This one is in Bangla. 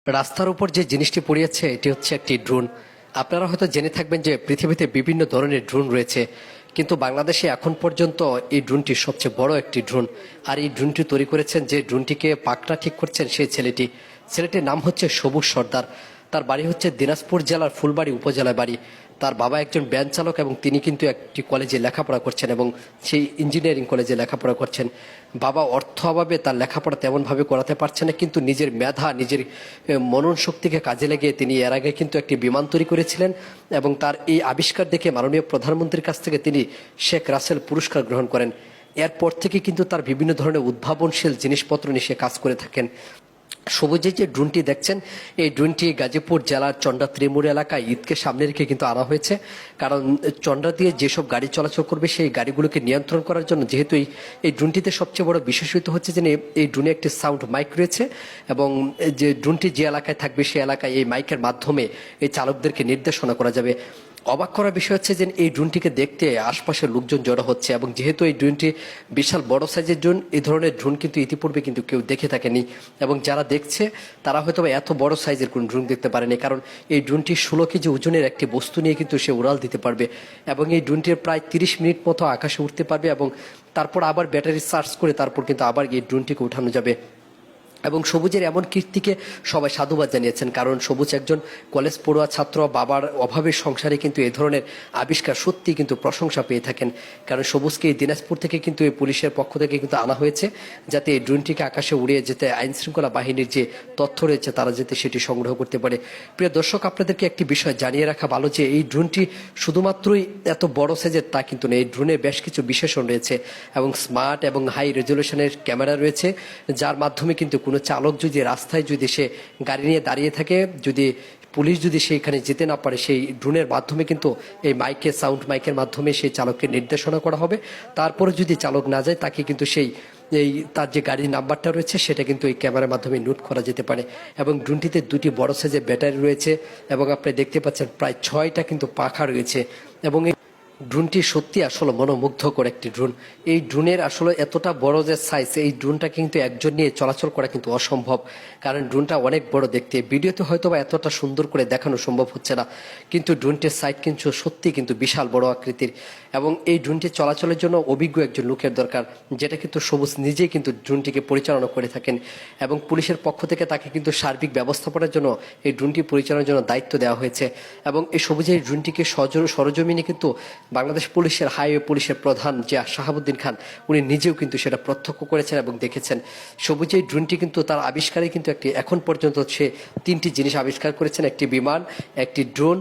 রাস্তার উপর যে জিনিসটি পড়িয়েছে এটি হচ্ছে একটি ড্রোন। আপনারা হয়তো জেনে থাকবেন যে পৃথিবীতে বিভিন্ন ধরনের ড্রোন রয়েছে, কিন্তু বাংলাদেশে এখন পর্যন্ত এই ড্রোনটি সবচেয়ে বড় একটি ড্রোন। আর এই ড্রোনটি তৈরি করেছেন, যে ড্রোনটিকে পাকনা ঠিক করছেন সেই ছেলেটির নাম হচ্ছে সবুজ সর্দার। তার বাড়ি হচ্ছে দিনাজপুর জেলার ফুলবাড়ি উপজেলায় বাড়ি। তার বাবা একজন ভ্যান চালক এবং তিনি কিন্তু একটি কলেজে লেখাপড়া করছেন এবং সেই ইঞ্জিনিয়ারিং কলেজে লেখাপড়া করছেন। বাবা অর্থ অভাবে তার লেখাপড়া তেমনভাবে করাতে পারছে না, কিন্তু নিজের মেধা, নিজের মনন শক্তিকে কাজে লাগিয়ে তিনি এর আগে কিন্তু একটি বিমান তৈরি করেছিলেন এবং তার এই আবিষ্কার দেখে মাননীয় প্রধানমন্ত্রীর কাছ থেকে তিনি শেখ রাসেল পুরস্কার গ্রহণ করেন। এরপর থেকে কিন্তু তার বিভিন্ন ধরনের উদ্ভাবনশীল জিনিসপত্র নিয়ে সে কাজ করে থাকেন। সবুজের যে ড্রোনটি দেখছেন, এই ড্রোনটি গাজীপুর জেলার চন্ডা ত্রিমুর এলাকায় ঈদকে সামনে রেখে কিন্তু আনা হয়েছে। কারণ চন্ডা দিয়ে যেসব গাড়ি চলাচল করবে সেই গাড়িগুলোকে নিয়ন্ত্রণ করার জন্য, যেহেতু এই ড্রোনটিতে সবচেয়ে বড় বিশেষত্ব হচ্ছে যে এই ড্রোনে একটি সাউন্ড মাইক রয়েছে এবং যে ড্রোনটি যে এলাকায় থাকবে সেই এলাকায় এই মাইকের মাধ্যমে এই চালকদেরকে নির্দেশনা করা যাবে। অবাক করার বিষয় হচ্ছে যে এই ড্রোনটিকে দেখতে আশপাশের লোকজন জড়ো হচ্ছে এবং যেহেতু এই ড্রোনটি বিশাল বড় সাইজের ড্রোন, এই ধরনের ড্রোন কিন্তু ইতিপূর্বে কিন্তু কেউ দেখে থাকেনি এবং যারা দেখছে তারা হয়তো এত বড় সাইজের কোন ড্রোন দেখতে পারেনি। কারণ এই ড্রোনটি 16 কেজি ওজনের একটি বস্তু নিয়ে কিন্তু সে উড়াল দিতে পারবে এবং এই ড্রোনটির প্রায় 30 মিনিট মতো আকাশে উঠতে পারবে এবং তারপর আবার ব্যাটারি চার্জ করে তারপর কিন্তু আবার এই ড্রোনটিকে উঠানো যাবে। এবং সবুজের এমন কীর্তিকে সবাই সাধুবাদ জানিয়েছেন, কারণ সবুজ একজন কলেজ পড়ুয়া ছাত্র, বাবার অভাবের সংসারে কিন্তু এই ধরনের আবিষ্কার সত্যি কিন্তু প্রশংসা পেয়ে থাকেন। কারণ সবুজকে এই দিনাজপুর থেকে কিন্তু এই পুলিশের পক্ষ থেকে কিন্তু আনা হয়েছে, যাতে এই ড্রোনটিকে আকাশে উড়িয়ে যেতে আইন শৃঙ্খলা বাহিনীর যে তথ্য রয়েছে তারা যাতে সেটি সংগ্রহ করতে পারে। প্রিয় দর্শক, আপনাদেরকে একটি বিষয় জানিয়ে রাখা ভালো যে এই ড্রোনটি শুধুমাত্রই এত বড় সাইজের তা কিন্তু নেই। এই ড্রোনের বেশ কিছু বিশেষণ রয়েছে এবং স্মার্ট এবং হাই রেজলিউশনের ক্যামেরা রয়েছে, যার মাধ্যমে কিন্তু কোনো চালক যদি রাস্তায় যদি সে গাড়ি নিয়ে দাঁড়িয়ে থাকে, যদি পুলিশ যদি সেইখানে যেতে না পারে, সেই ড্রোনের মাধ্যমে কিন্তু এই সাউন্ড মাইকের মাধ্যমে সেই চালককে নির্দেশনা করা হবে। তারপরে যদি চালক না যায় তাকে কিন্তু তার যে গাড়ির নাম্বারটা রয়েছে সেটা কিন্তু এই ক্যামেরার মাধ্যমে নোট করা যেতে পারে। এবং ড্রোনটিতে দুটি বড় সাইজের ব্যাটারি রয়েছে এবং আপনি দেখতে পাচ্ছেন প্রায় 6টা কিন্তু পাখা রয়েছে এবং ড্রোনটি সত্যি আসলে মনোমুগ্ধকর একটি ড্রোন। এই ড্রোনের আসলে এতটা বড় যে সাইজ, এই ড্রোনটা কিন্তু একজন নিয়ে চলাচল করা কিন্তু অসম্ভব, কারণ ড্রোনটা অনেক বড় দেখতে। ভিডিওতে হয়তো বা এতটা সুন্দর করে দেখানো সম্ভব হচ্ছে না, কিন্তু ড্রোনটির সাইজ কিন্তু সত্যি কিন্তু বিশাল বড় আকৃতির এবং এই ড্রোনটি চলাচলের জন্য অভিজ্ঞ একজন লোকের দরকার, যেটা কিন্তু সবুজ নিজেই কিন্তু ড্রোনটিকে পরিচালনা করে থাকেন এবং পুলিশের পক্ষ থেকে তাকে কিন্তু সার্বিক ব্যবস্থাপনার জন্য এই ড্রোনটি পরিচালনার জন্য দায়িত্ব দেওয়া হয়েছে। এবং এই সবুজের ড্রোনটিকে সরজমিনে কিন্তু বাংলাদেশ পুলিশের হাইওয়ে পুলিশের প্রধান যে শাহাবুদ্দিন খান, উনি নিজেও কিন্তু সেটা প্রত্যক্ষ করেছেন এবং দেখেছেন। সবুজের ড্রোনটি কিন্তু তার আবিষ্কারে কিন্তু এখন পর্যন্ত সে 3টি জিনিস আবিষ্কার করেছেন: একটি বিমান, একটি ড্রোন